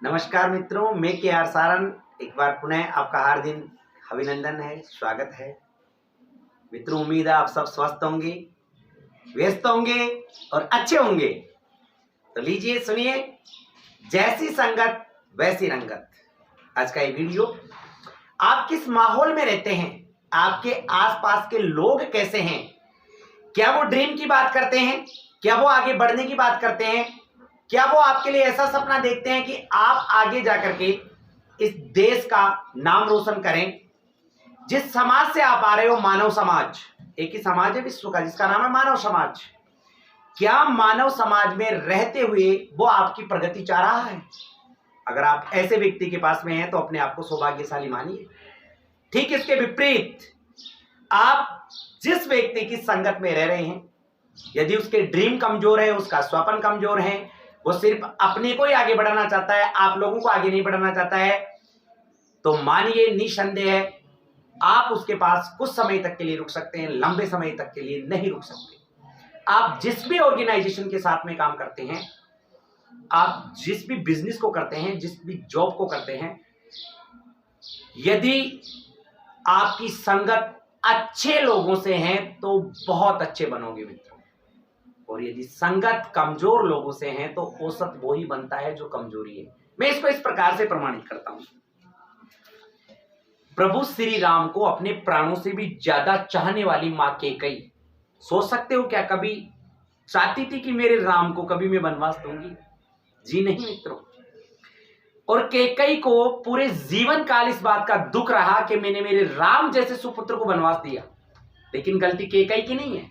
नमस्कार मित्रों, मैं के आर सारन एक बार पुनः आपका हार्दिक अभिनंदन है, स्वागत है। मित्रों, उम्मीद है आप सब स्वस्थ होंगे, व्यस्त होंगे और अच्छे होंगे। तो लीजिए सुनिए, जैसी संगत वैसी रंगत। आज का ये वीडियो, आप किस माहौल में रहते हैं, आपके आसपास के लोग कैसे हैं, क्या वो ड्रीम की बात करते हैं, क्या वो आगे बढ़ने की बात करते हैं, क्या वो आपके लिए ऐसा सपना देखते हैं कि आप आगे जाकर के इस देश का नाम रोशन करें। जिस समाज से आप आ रहे हो, मानव समाज, एक ही समाज है विश्व का जिसका नाम है मानव समाज। क्या मानव समाज में रहते हुए वो आपकी प्रगति चाह रहा है? अगर आप ऐसे व्यक्ति के पास में हैं तो अपने आप को सौभाग्यशाली मानिए। ठीक इसके विपरीत, आप जिस व्यक्ति की संगत में रह रहे हैं, यदि उसके ड्रीम कमजोर है, उसका स्वप्न कमजोर है, वो सिर्फ अपने को ही आगे बढ़ाना चाहता है, आप लोगों को आगे नहीं बढ़ाना चाहता है, तो मानिए निसंदेह आप उसके पास कुछ समय तक के लिए रुक सकते हैं, लंबे समय तक के लिए नहीं रुक सकते। आप जिस भी ऑर्गेनाइजेशन के साथ में काम करते हैं, आप जिस भी बिजनेस को करते हैं, जिस भी जॉब को करते हैं, यदि आपकी संगत अच्छे लोगों से है तो बहुत अच्छे बनोगे मित्रों, और यदि संगत कमजोर लोगों से है तो औसत वो ही बनता है जो कमजोरी है। मैं इसको इस प्रकार से प्रमाणित करता हूं। प्रभु श्री राम को अपने प्राणों से भी ज्यादा चाहने वाली मां कैकेयी, सोच सकते हो क्या कभी चाहती थी कि मेरे राम को कभी मैं वनवास दूंगी? जी नहीं मित्रों। और कैकेयी को पूरे जीवन काल इस बात का दुख रहा कि मैंने मेरे राम जैसे सुपुत्र को वनवास दिया। लेकिन गलती कैकेयी की नहीं है।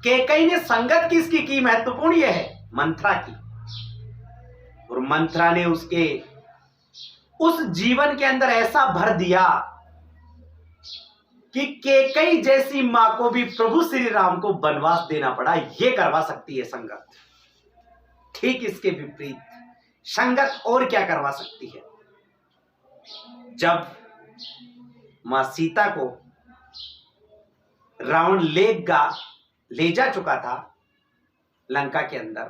कैकेयी ने संगत किसकी की? महत्वपूर्ण यह है, मंथरा की। और मंथरा ने उसके उस जीवन के अंदर ऐसा भर दिया कि कैकेयी जैसी मां को भी प्रभु श्री राम को वनवास देना पड़ा। यह करवा सकती है संगत। ठीक इसके विपरीत संगत और क्या करवा सकती है? जब मां सीता को रावण ले जा चुका था लंका के अंदर,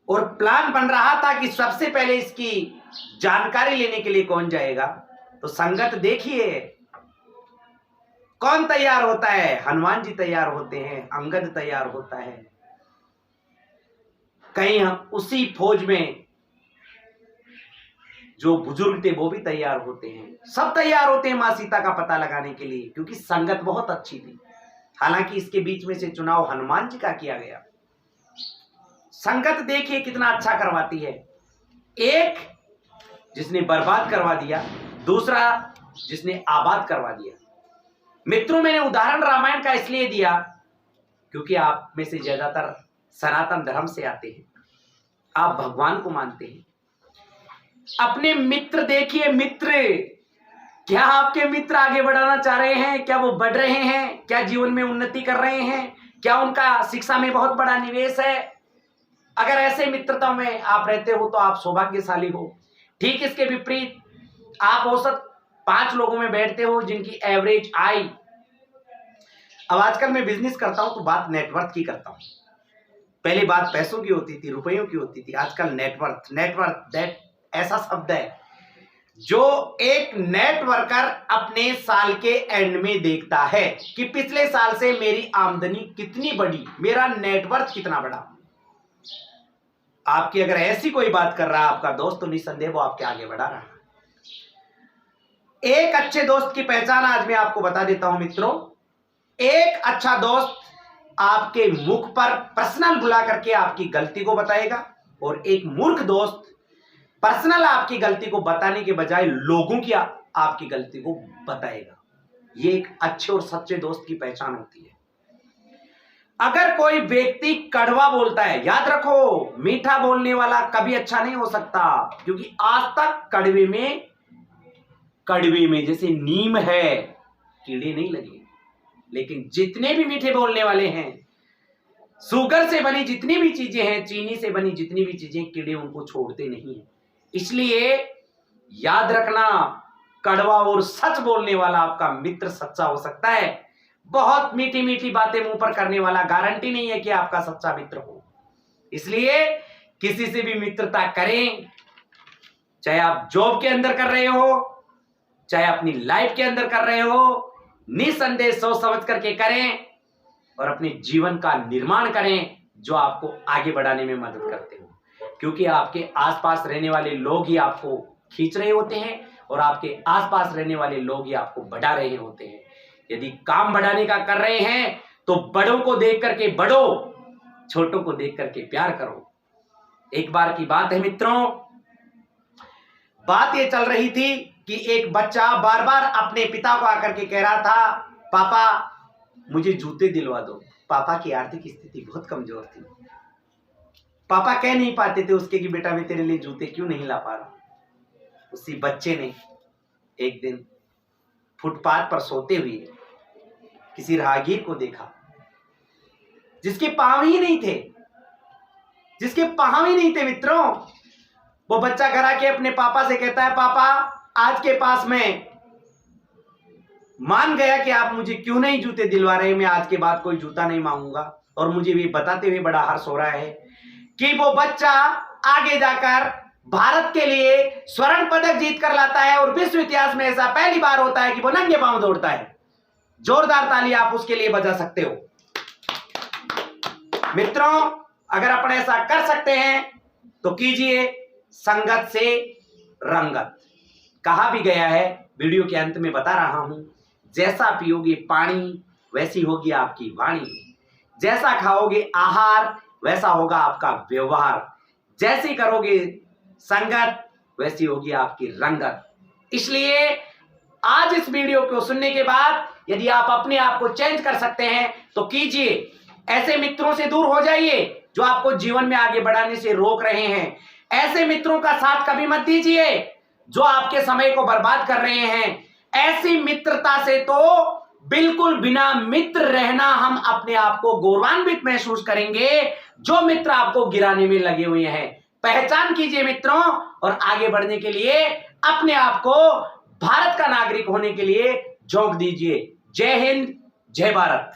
और प्लान बन रहा था कि सबसे पहले इसकी जानकारी लेने के लिए कौन जाएगा, तो संगत देखिए कौन तैयार होता है। हनुमान जी तैयार होते हैं, अंगद तैयार होता है, कहीं हम उसी फौज में जो बुजुर्ग थे वो भी तैयार होते हैं, सब तैयार होते हैं मां सीता का पता लगाने के लिए, क्योंकि संगत बहुत अच्छी थी। हालांकि इसके बीच में से चुनाव हनुमान जी का किया गया। संगत देखिए कितना अच्छा करवाती है। एक जिसने बर्बाद करवा दिया, दूसरा जिसने आबाद करवा दिया। मित्रों, मैंने उदाहरण रामायण का इसलिए दिया क्योंकि आप में से ज्यादातर सनातन धर्म से आते हैं, आप भगवान को मानते हैं। अपने मित्र देखिए, मित्र, क्या आपके मित्र आगे बढ़ाना चाह रहे हैं? क्या वो बढ़ रहे हैं? क्या जीवन में उन्नति कर रहे हैं? क्या उनका शिक्षा में बहुत बड़ा निवेश है? अगर ऐसे मित्रता में आप रहते हो तो आप सौभाग्यशाली हो। ठीक इसके विपरीत, आप औसत 5 लोगों में बैठते हो जिनकी एवरेज आय, अब आजकल मैं बिजनेस करता हूं तो बात नेटवर्थ की करता हूं। पहले बात पैसों की होती थी, रुपयों की होती थी, आजकल नेटवर्थ दैट ऐसा शब्द है जो एक नेटवर्कर अपने साल के एंड में देखता है कि पिछले साल से मेरी आमदनी कितनी बढ़ी, मेरा नेटवर्थ कितना बढ़ा। आपकी अगर ऐसी कोई बात कर रहा है आपका दोस्त, तो निसंदेह वो आपके आगे बढ़ा रहा है। एक अच्छे दोस्त की पहचान आज मैं आपको बता देता हूं मित्रों। एक अच्छा दोस्त आपके मुख पर पर्सनल बुला करके आपकी गलती को बताएगा, और एक मूर्ख दोस्त पर्सनल आपकी गलती को बताने के बजाय लोगों की आपकी गलती को बताएगा। ये एक अच्छे और सच्चे दोस्त की पहचान होती है। अगर कोई व्यक्ति कड़वा बोलता है, याद रखो, मीठा बोलने वाला कभी अच्छा नहीं हो सकता, क्योंकि आज तक कड़वे में जैसे नीम है, कीड़े नहीं लगे। लेकिन जितने भी मीठे बोलने वाले हैं, शुगर से बनी जितनी भी चीजें हैं, चीनी से बनी जितनी भी चीजें, कीड़े उनको छोड़ते नहीं है। इसलिए याद रखना, कड़वा और सच बोलने वाला आपका मित्र सच्चा हो सकता है। बहुत मीठी मीठी बातें मुंह पर करने वाला गारंटी नहीं है कि आपका सच्चा मित्र हो। इसलिए किसी से भी मित्रता करें चाहे आप जॉब के अंदर कर रहे हो, चाहे अपनी लाइफ के अंदर कर रहे हो, निसंदेह सोच समझ करके करें और अपने जीवन का निर्माण करें जो आपको आगे बढ़ाने में मदद करते हो, क्योंकि आपके आसपास रहने वाले लोग ही आपको खींच रहे होते हैं और आपके आसपास रहने वाले लोग ही आपको बढ़ा रहे होते हैं। यदि काम बढ़ाने का कर रहे हैं तो बड़ों को देख करके बढ़ो, छोटों को देख करके प्यार करो। एक बार की बात है मित्रों, बात ये चल रही थी कि एक बच्चा बार बार अपने पिता को आकर के कह रहा था, पापा मुझे जूते दिलवा दो। पापा की आर्थिक स्थिति बहुत कमजोर थी। पापा कह नहीं पाते थे उसके कि बेटा मैं तेरे लिए जूते क्यों नहीं ला पा रहा। उसी बच्चे ने एक दिन फुटपाथ पर सोते हुए किसी राहगीर को देखा जिसके पांव ही नहीं थे, मित्रों। वो बच्चा घर आके अपने पापा से कहता है, पापा आज के पास में मान गया कि आप मुझे क्यों नहीं जूते दिलवा रहे, मैं आज के बाद कोई जूता नहीं मांगूंगा। और मुझे भी बताते हुए बड़ा हर्ष हो रहा है कि वो बच्चा आगे जाकर भारत के लिए स्वर्ण पदक जीत कर लाता है और विश्व इतिहास में ऐसा पहली बार होता है कि वो नंगे पांव दौड़ता है। जोरदार ताली आप उसके लिए बजा सकते हो। मित्रों, अगर अपन ऐसा कर सकते हैं तो कीजिए। संगत से रंगत कहा भी गया है, वीडियो के अंत में बता रहा हूं। जैसा पियोगे पानी वैसी होगी आपकी वाणी, जैसा खाओगे आहार वैसा होगा आपका व्यवहार, जैसी करोगे संगत वैसी होगी आपकी रंगत। इसलिए आज इस वीडियो को सुनने के बाद यदि आप अपने आप को चेंज कर सकते हैं तो कीजिए। ऐसे मित्रों से दूर हो जाइए जो आपको जीवन में आगे बढ़ाने से रोक रहे हैं। ऐसे मित्रों का साथ कभी मत दीजिए जो आपके समय को बर्बाद कर रहे हैं। ऐसी मित्रता से तो बिल्कुल बिना मित्र रहना हम अपने आप को गौरवान्वित महसूस करेंगे जो मित्र आपको गिराने में लगे हुए हैं। पहचान कीजिए मित्रों और आगे बढ़ने के लिए अपने आप को भारत का नागरिक होने के लिए झोंक दीजिए। जय हिंद, जय भारत।